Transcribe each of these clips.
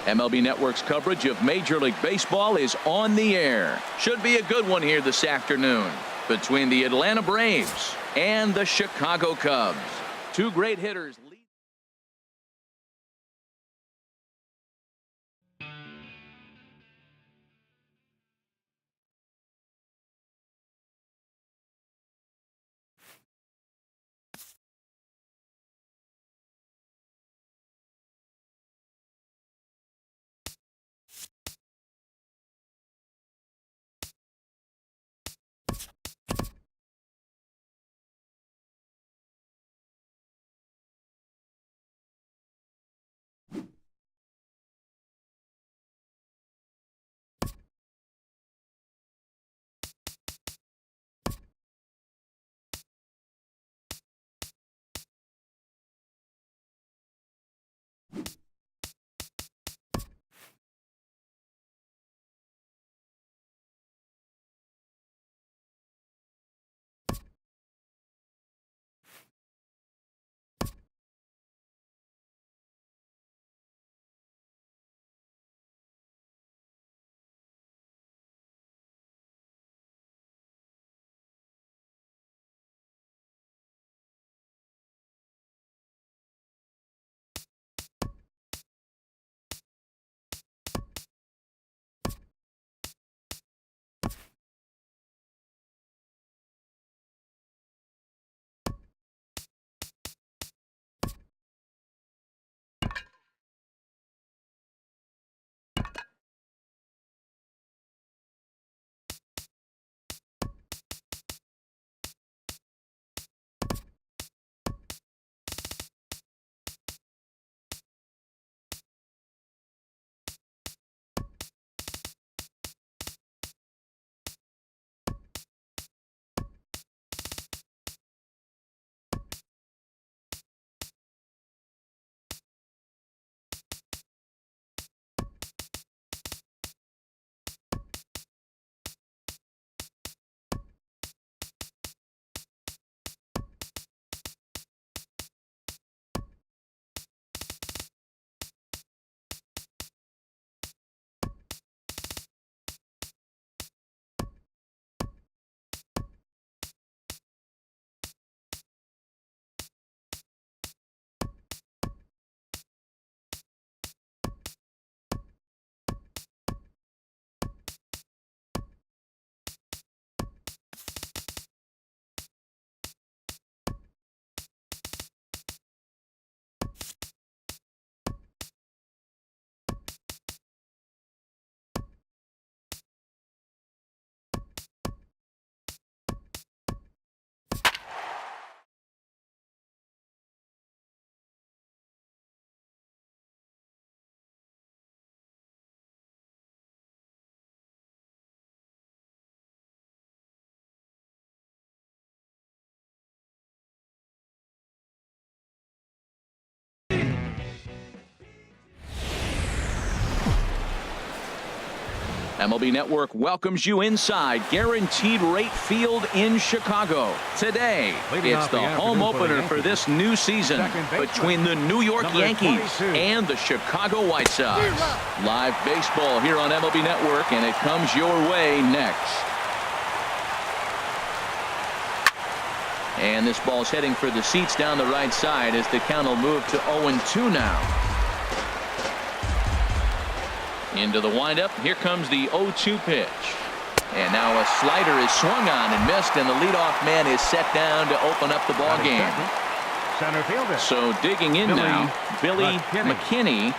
MLB Network's coverage of Major League Baseball is on the air. Should be a good one here this afternoon between the Atlanta Braves and the Chicago Cubs. Two great hitters. MLB Network welcomes you inside Guaranteed Rate Field in Chicago. Today, it's the home opener for this new season between the New York Yankees and the Chicago White Sox. Live baseball here on MLB Network, and it comes your way next. And this ball's heading for the seats down the right side as the count will move to 0-2 now. Into the windup. Here comes the 0-2 pitch. And now a slider is swung on and missed, and the leadoff man is set down to open up the ball game. Center fielder. So digging in now, Billy McKinney.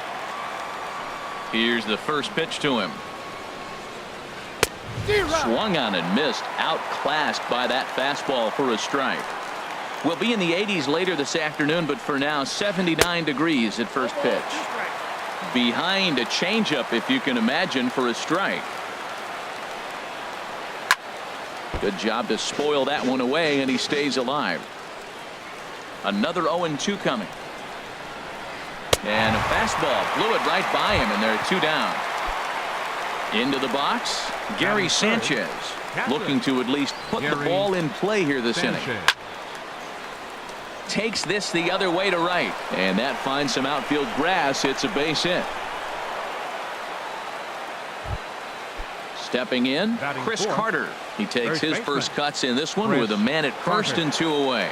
Here's the first pitch to him. Swung on and missed, outclassed by that fastball for a strike. We'll be in the 80s later this afternoon, but for now 79 degrees at first pitch. Behind a changeup, if you can imagine, for a strike. Good job to spoil that one away, and he stays alive. Another 0-2 coming. And a fastball blew it right by him, and they're 2 down. Into the box, Gary Sanchez, looking to at least put the ball in play here this inning. Takes this the other way to right, and that finds some outfield grass. It's a base hit. Stepping in, Chris Carter. He takes his first cuts in this one with a man at first and 2 away.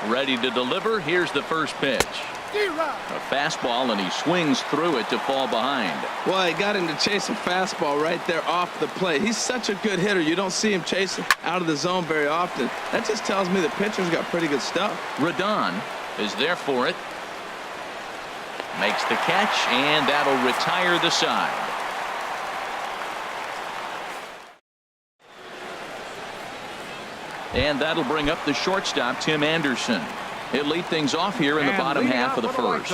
Ready to deliver. Here's the first pitch. A fastball, and he swings through it to fall behind. Well, he got him to chase a fastball right there off the plate. He's such a good hitter. You don't see him chasing out of the zone very often. That just tells me the pitcher's got pretty good stuff. Rodon is there for it. Makes the catch, and that'll retire the side. And that'll bring up the shortstop, Tim Anderson. He'll lead things off here in the bottom half of the first.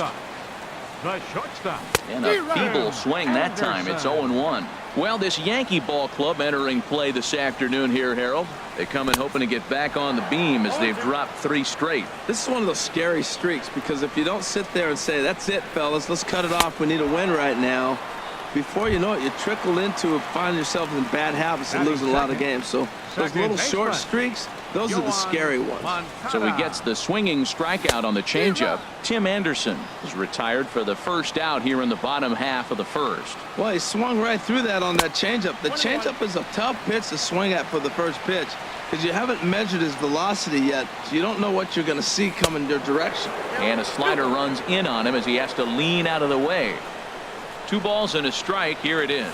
The shortstop. And a feeble swing that time. It's 0-1. Well, this Yankee ball club entering play this afternoon here, Harold. They come in hoping to get back on the beam as they've dropped 3 straight. This is one of those scary streaks, because if you don't sit there and say, that's it, fellas, let's cut it off, we need a win right now, before you know it, you trickle into finding yourself in bad habits and losing a lot of games. So those little short streaks, those are the scary ones. So he gets the swinging strikeout on the changeup. Tim Anderson is retired for the first out here in the bottom half of the first. Well, he swung right through that on that changeup. The changeup is a tough pitch to swing at for the first pitch, because you haven't measured his velocity yet, so you don't know what you're going to see coming your direction. And a slider runs in on him as he has to lean out of the way. 2 balls and a strike. Here it is.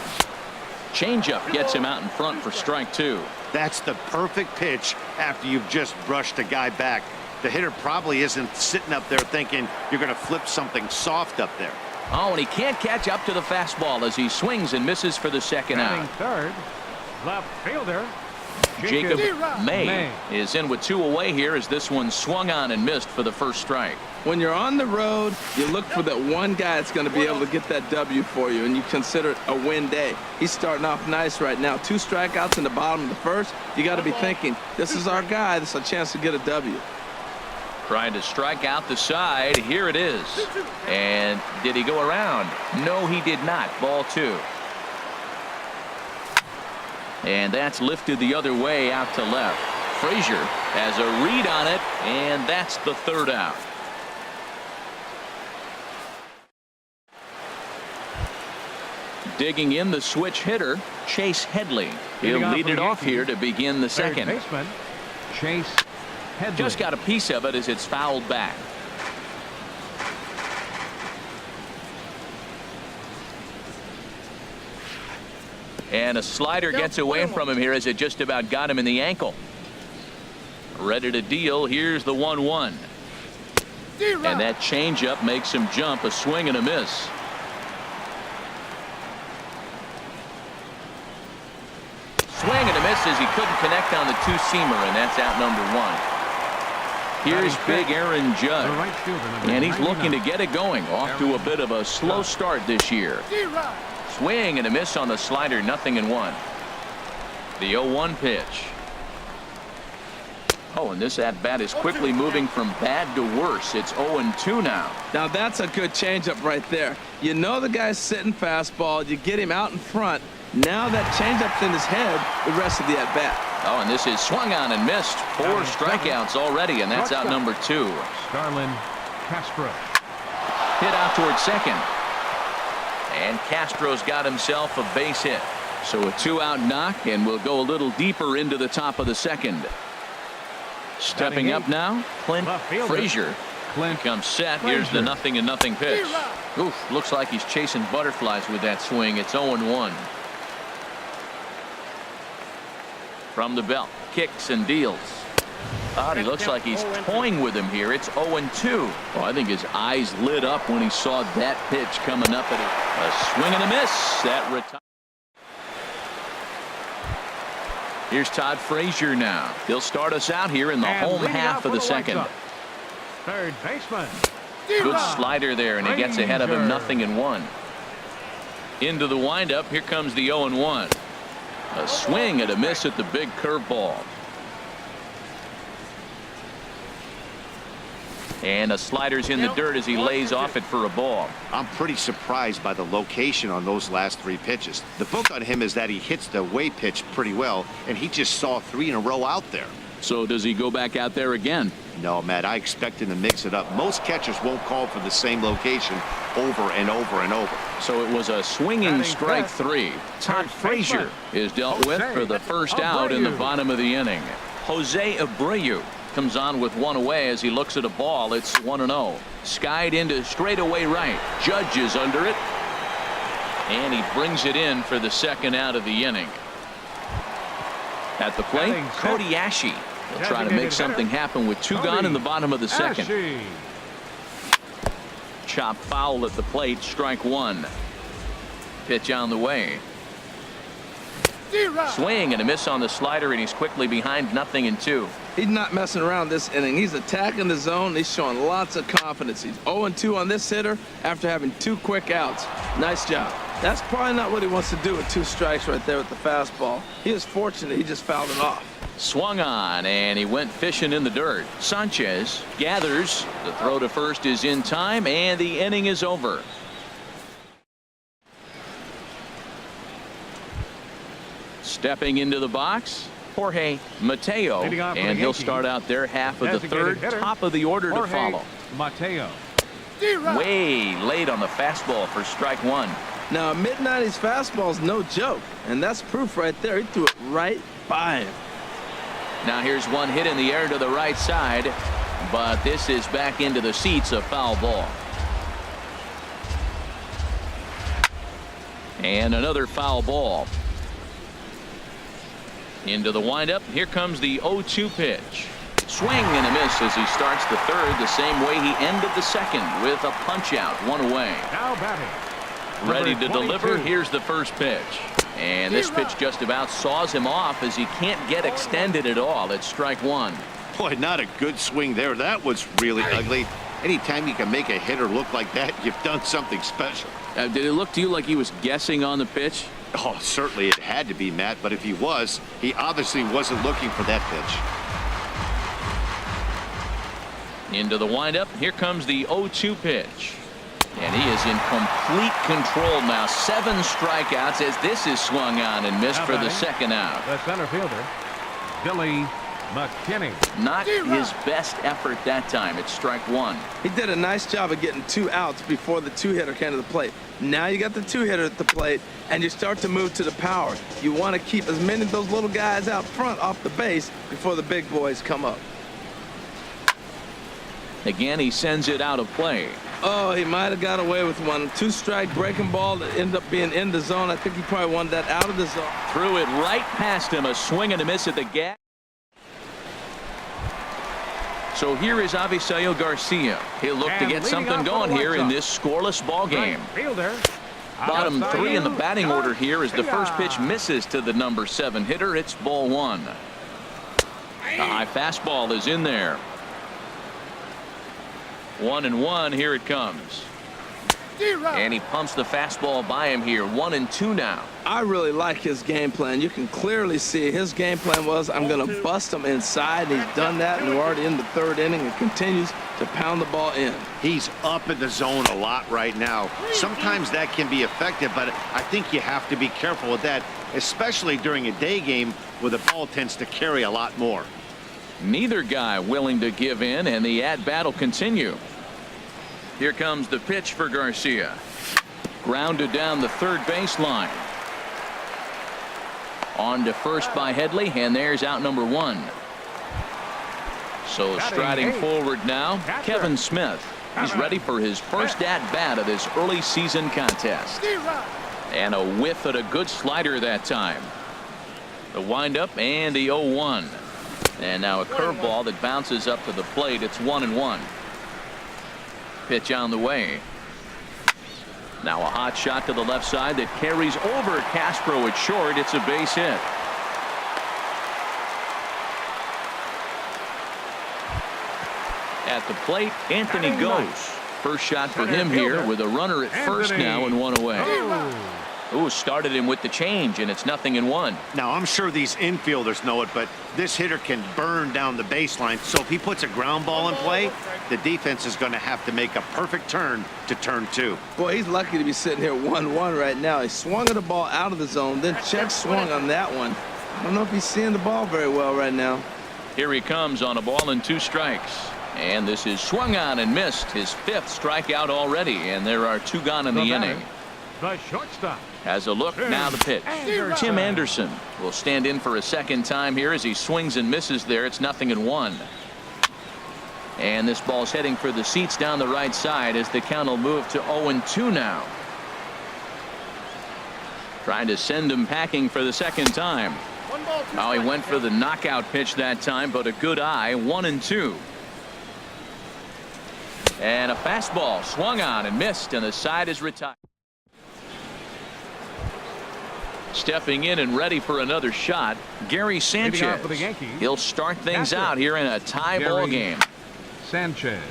Changeup gets him out in front for strike 2. That's the perfect pitch after you've just brushed a guy back. The hitter probably isn't sitting up there thinking you're going to flip something soft up there. Oh, and he can't catch up to the fastball as he swings and misses for the second out. Third, left fielder Jacob May is in with 2 away here as this one swung on and missed for the first strike. When you're on the road, you look for that one guy that's going to be able to get that W for you, and you consider it a win day. He's starting off nice right now. 2 strikeouts in the bottom of the first. You got to be thinking, this is our guy. This is a chance to get a W. Trying to strike out the side. Here it is. And did he go around? No, he did not. Ball 2. And that's lifted the other way out to left. Frazier has a read on it, and that's the 3rd out. Digging in the switch hitter, Chase Headley. He'll lead it off here to begin the second. baseman Chase Headley. Just got a piece of it as it's fouled back. And a slider gets away from him here as it just about got him in the ankle. Ready to deal. Here's the 1-1. And that changeup makes him jump. A swing and a miss. Swing and a miss as he couldn't connect on the 2-seamer, and that's out number 1. Here's big Aaron Judge, and he's looking to get it going. Off to a bit of a slow start this year. Swing and a miss on the slider, 0-1. The 0-1 pitch. Oh, and this at-bat is quickly moving from bad to worse. It's 0-2 now. Now that's a good changeup right there. You know the guy's sitting fastball. You get him out in front. Now that changeup's in his head the rest of the at-bat. Oh, and this is swung on and missed. 4 strikeouts already, and that's out number 2. Starlin Castro. Hit out towards second. And Castro's got himself a base hit. So a 2-out knock, and we'll go a little deeper into the top of the second. Stepping up now, Clint Frazier. Comes set. Here's the 0-0 pitch. Oof, looks like he's chasing butterflies with that swing. It's 0-1. From the belt, kicks and deals. He looks like he's toying with him here. It's 0-2. Well, I think his eyes lit up when he saw that pitch coming up at a swing and a miss. That retires. Here's Todd Frazier now. He'll start us out here in the home half of the second. Third baseman. Good slider there, and he gets ahead of him, 0-1. Into the windup. Here comes the 0-1. A swing and a miss at the big curveball. And a slider's in the dirt as he lays off it for a ball. I'm pretty surprised by the location on those last 3 pitches. The book on him is that he hits the way pitch pretty well, and he just saw 3 in a row out there. So does he go back out there again? No, Matt, I expect him to mix it up. Most catchers won't call for the same location over and over and over. So it was a swinging strike three. Todd Frazier is dealt with for the first out in the bottom of the inning. Jose Abreu comes on with one away as he looks at a ball. It's 1-0. Skied into straightaway right. Judge is under it. And he brings it in for the second out of the inning. At the plate, Cody Ashe will try to make something happen with two gone in the bottom of the second. Chop foul at the plate, strike one. Pitch on the way. Swing and a miss on the slider, and he's quickly behind 0-2. He's not messing around this inning. He's attacking the zone. He's showing lots of confidence. He's 0-2 on this hitter after having two quick outs. Nice job. That's probably not what he wants to do with two strikes right there with the fastball. He was fortunate he just fouled it off. Swung on, and he went fishing in the dirt. Sanchez gathers. The throw to first is in time, and the inning is over. Stepping into the box, Jorge Mateo, and he'll start out there half of the third, top of the order to follow. Mateo. Way late on the fastball for strike one. Now, a mid-90s fastball is no joke, and that's proof right there. He threw it right by him. Now here's one hit in the air to the right side, but this is back into the seats, a foul ball. And another foul ball. Into the windup. Here comes the 0-2 pitch. Swing and a miss as he starts the third the same way he ended the second with a punch out, one away. Now batting. Ready to deliver. Here's the first pitch. And this pitch just about saws him off as he can't get extended at all. It's strike one. Boy, not a good swing there. That was really ugly. Anytime you can make a hitter look like that, you've done something special. Did it look to you like he was guessing on the pitch? Oh, certainly it had to be, Matt, but if he was, he obviously wasn't looking for that pitch. Into the windup. Here comes the 0-2 pitch. And he is in complete control now. 7 strikeouts as this is swung on and missed for the second out. The center fielder, Billy McKinney. Not his best effort that time. It's strike one. He did a nice job of getting 2 outs before the 2-hitter came to the plate. Now you got the 2-hitter at the plate, and you start to move to the power. You want to keep as many of those little guys out front off the base before the big boys come up. Again, he sends it out of play. Oh, he might have got away with one. 2-strike breaking ball that ended up being in the zone. I think he probably wanted that out of the zone. Threw it right past him. A swing and a miss at the gap. So here is Avisail Garcia. He'll look to get something going here in this scoreless ball game. Bottom 3 in the batting order here as the first pitch misses to the number 7 hitter. It's ball 1. The high fastball is in there. 1-1. Here it comes. And he pumps the fastball by him here. 1-2 now. I really like his game plan. You can clearly see his game plan was, I'm going to bust him inside. And he's done that, and we're already in the 3rd inning and continues to pound the ball in. He's up in the zone a lot right now. Sometimes that can be effective, but I think you have to be careful with that, especially during a day game where the ball tends to carry a lot more. Neither guy willing to give in, and the at-bat will continue. Here comes the pitch for Garcia. Grounded down the third baseline. On to first by Headley, and there's out number 1. So striding forward now, Kevin Smith. He's ready for his first at-bat of this early season contest. And a whiff at a good slider that time. The windup and the 0-1. And now a curveball that bounces up to the plate. It's 1-1. Pitch on the way. Now a hot shot to the left side that carries over Castro at short. It's a base hit. At the plate, Anthony goes. First shot for him here with a runner at first now and 1 away. Ooh, started him with the change, and it's 0-1. Now, I'm sure these infielders know it, but this hitter can burn down the baseline. So if he puts a ground ball in play, the defense is going to have to make a perfect turn to turn 2. Boy, he's lucky to be sitting here 1-1 right now. He swung at the ball out of the zone, then check swung on that one. I don't know if he's seeing the ball very well right now. Here he comes on a ball and 2 strikes. And this is swung on and missed. His 5th strikeout already. And there are 2 gone in the inning. The shortstop. Has a look, now the pitch. Tim Anderson will stand in for a second time here as he swings and misses there. It's 0-1. And this ball's heading for the seats down the right side as the count will move to 0-2 now. Trying to send him packing for the second time. Oh, he went for the knockout pitch that time, but a good eye. 1-2. And a fastball swung on and missed, and the side is retired. Stepping in and ready for another shot, Gary Sanchez. He'll start things out here in a tie ball game. Sanchez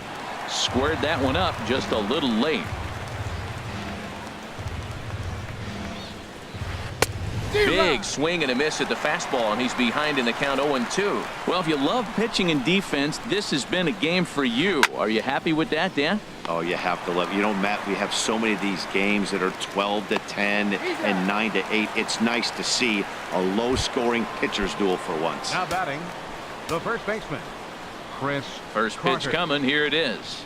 squared that one up just a little late. Big swing and a miss at the fastball, and he's behind in the count 0-2. Well, if you love pitching and defense, this has been a game for you. Are you happy with that, Dan? Oh, you have to love it. You know, Matt, we have so many of these games that are 12-10 and 9-8. It's nice to see a low-scoring pitcher's duel for once. Now batting, the first baseman, Chris First pitch Carter. coming. Here it is.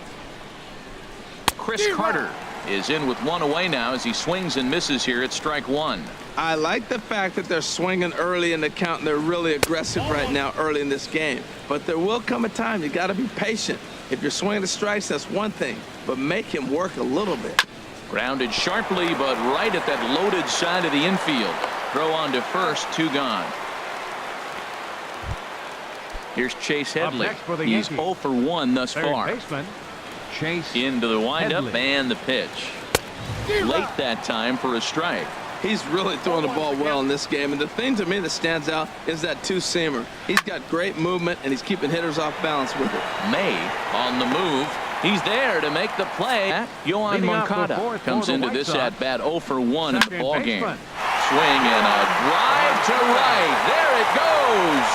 Chris Carter is in with 1 away now as he swings and misses here at strike 1. I like the fact that they're swinging early in the count, and they're really aggressive right now early in this game. But there will come a time you got to be patient. If you're swinging the strikes, that's one thing, but make him work a little bit. Grounded sharply, but right at that loaded side of the infield. Throw on to first, 2 gone. Here's Chase Headley. He's 0 for 1 thus far. Baseman, Chase Into the windup Headley. and the pitch. Late that time for a strike. He's really throwing the ball well in this game, and the thing to me that stands out is that 2-seamer. He's got great movement, and he's keeping hitters off balance with it. May on the move. He's there to make the play. Yohan Leading off the Moncada fourth comes for the into White this Sox. at bat 0 for 1 in the Second ball game. baseman. Swing and a drive to right. There it goes.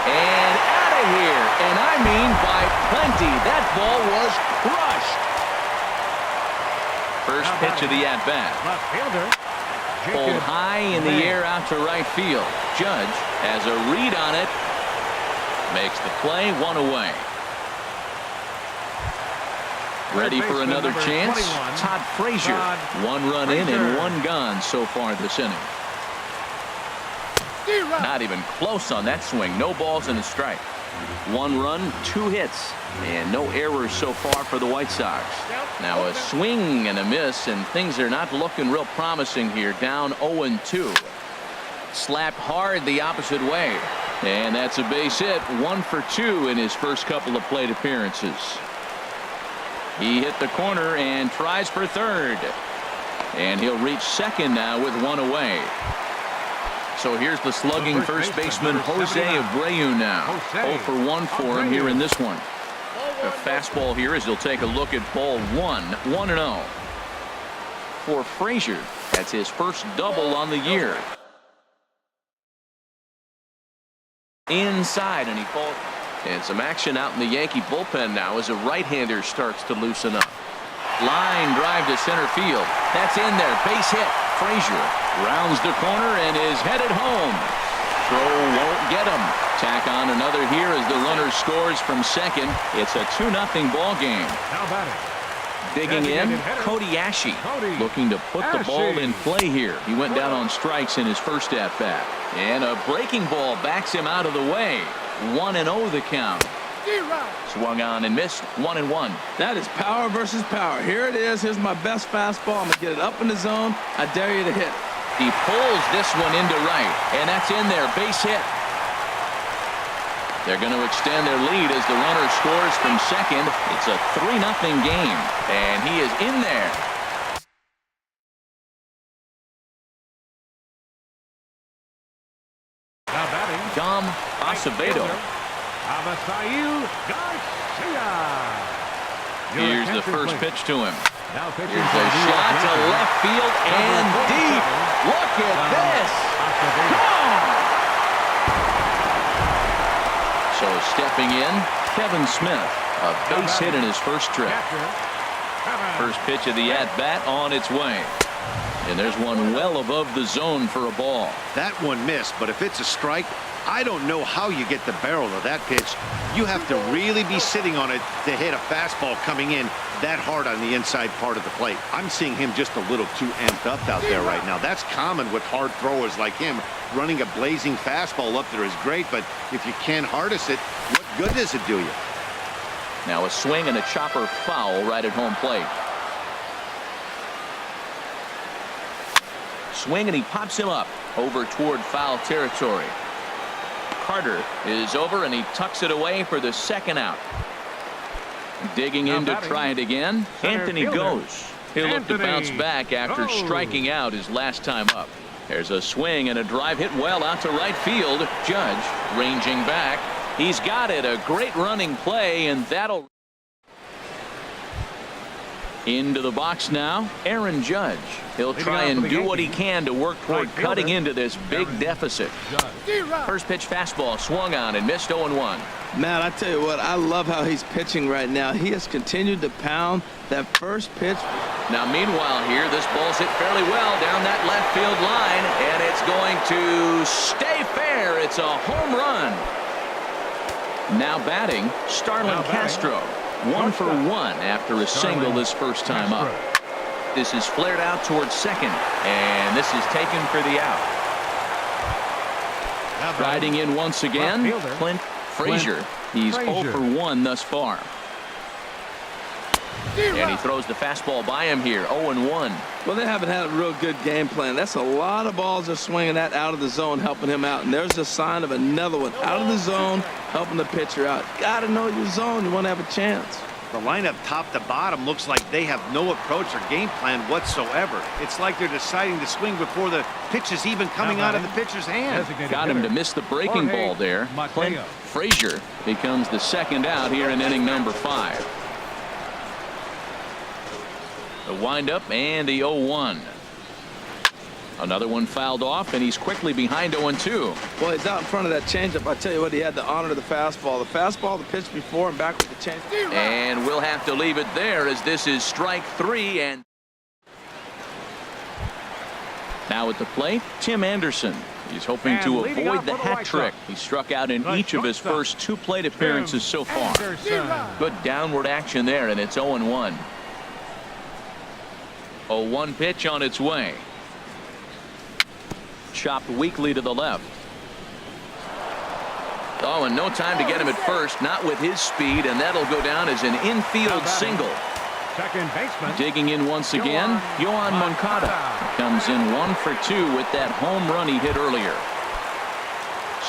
And out of here. And I mean by plenty. That ball was crushed. First pitch of the at-bat. Left fielder. Pulled high in the air out to right field. Judge has a read on it. Makes the play, 1 away. Ready for another chance. Todd Frazier. 1 run in and 1 gone so far this inning. Not even close on that swing. No balls and a strike. 1 run, 2 hits, and no errors so far for the White Sox. Now a swing and a miss, and things are not looking real promising here. Down 0-2. Slapped hard the opposite way. And that's a base hit. 1 for 2 in his first couple of plate appearances. He hit the corner and tries for third. And he'll reach second now with 1 away. So here's the slugging first baseman Jose Abreu now. 0 for 1 for him here in this one. A fastball here as he'll take a look at ball 1. 1-0. For Frazier, that's his first double on the year. Inside, and he falls. And some action out in the Yankee bullpen now as a right-hander starts to loosen up. Line drive to center field. That's in there. Base hit. Frazier rounds the corner and is headed home. Throw won't get him. Tack on another here as the runner scores from second. It's a 2-0 ball game. Now batting. Digging in, Cody Ashe looking to put the ball in play here. He went down on strikes in his first at-bat. And a breaking ball backs him out of the way. 1-0 the count. Swung on and missed. 1-1. That is power versus power. Here it is. Here's my best fastball. I'm going to get it up in the zone. I dare you to hit. He pulls this one into right, and that's in there. Base hit. They're going to extend their lead as the runner scores from second. It's a 3-0 game, and he is in there. Now batting. Dom Acevedo. Avisail Garcia. Here's the first pitch to him. Now pitching Here's for a the shot to Yankees. left field and deep. Look at this. Gone. So stepping in, Kevin Smith. A base hit in his first trip. First pitch of the at-bat on its way. And there's one well above the zone for a ball. That one missed, but if it's a strike, I don't know how you get the barrel of that pitch. You have to really be sitting on it to hit a fastball coming in that hard on the inside part of the plate. I'm seeing him just a little too amped up out there right now. That's common with hard throwers like him. Running a blazing fastball up there is great, but if you can't harness it, what good does it do you? Now a swing and a chopper foul right at home plate. Swing and he pops him up over toward foul territory. Carter is over and he tucks it away for the second out. Digging in to try it again. Anthony goes. He'll look to bounce back after striking out his last time up. There's a swing and a drive hit well out to right field. Judge ranging back. He's got it. A great running play, and that'll. Into the box now, Aaron Judge. He'll try and do what he can to work toward cutting into this big deficit. First pitch fastball swung on and missed 0-1. Matt, I tell you what, I love how he's pitching right now. He has continued to pound that first pitch. Now, meanwhile here, this ball's hit fairly well down that left field line, and it's going to stay fair. It's a home run. Now batting, Starlin Castro. 1 for 1 after a single his first time up. This is flared out towards second, and this is taken for the out. Riding in once again, Clint Frazier. He's 0 for 1 thus far. And he throws the fastball by him here, 0-1. Well, they haven't had a real good game plan. That's a lot of balls they're swinging at out of the zone, helping him out. And there's a sign of another one out of the zone, helping the pitcher out. Got to know your zone. You want to have a chance. The lineup top to bottom looks like they have no approach or game plan whatsoever. It's like they're deciding to swing before the pitch is even coming out of the pitcher's hand. Got him to miss the breaking ball there. Clint Frazier becomes the second out here in inning number 5. The windup and the 0-1. Another one fouled off, and he's quickly behind 0-2. Well, he's out in front of that changeup. I tell you what, he had to honor the fastball. The fastball, the pitch before, and back with the changeup. And we'll have to leave it there as this is strike 3. And now at the plate, Tim Anderson. He's hoping to avoid the hat trick. He struck out in each of his first 2 plate appearances so far. Good downward action there, and it's 0-1. 0-1 pitch on its way. Chopped weakly to the left. Oh, and no time to get him at first, not with his speed, and that'll go down as an infield single. Second baseman. Digging in once again, Yohan Moncada comes in 1 for 2 with that home run he hit earlier.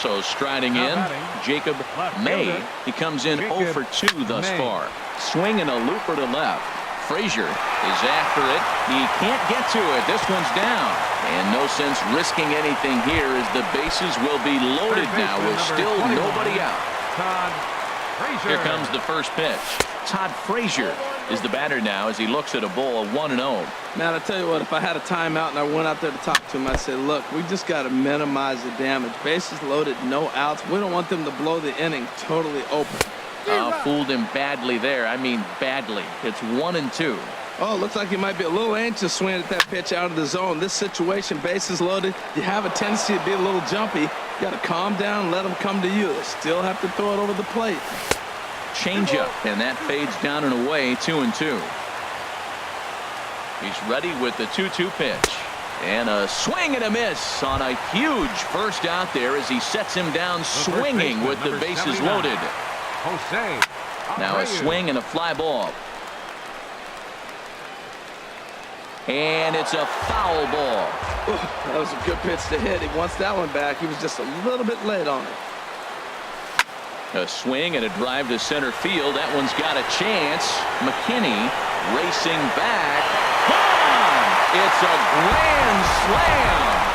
So striding in, Jacob May. He comes in 0 for 2 thus far. Swinging a looper to left. Frazier is after it. He can't get to it. This one's down. And no sense risking anything here as the bases will be loaded now with still nobody out. Here comes the first pitch. Todd Frazier is the batter now as he looks at a ball of 1-0. Man, I tell you what, if I had a timeout and I went out there to talk to him, I'd say, look, we just got to minimize the damage. Bases loaded, no outs. We don't want them to blow the inning totally open. Fooled him badly there. I mean badly. It's 1-2. Oh, looks like he might be a little anxious swinging at that pitch out of the zone. This situation, bases loaded, you have a tendency to be a little jumpy. You got to calm down and let them come to you. They still have to throw it over the plate. Changeup, and that fades down and away, 2-2. He's ready with the 2-2 pitch. And a swing and a miss on a huge first out there as he sets him down swinging with the bases loaded. Now a swing and a fly ball. And it's a foul ball. Ooh, that was a good pitch to hit. He wants that one back. He was just a little bit late on it. A swing and a drive to center field. That one's got a chance. McKinney racing back. Gone! It's a grand slam.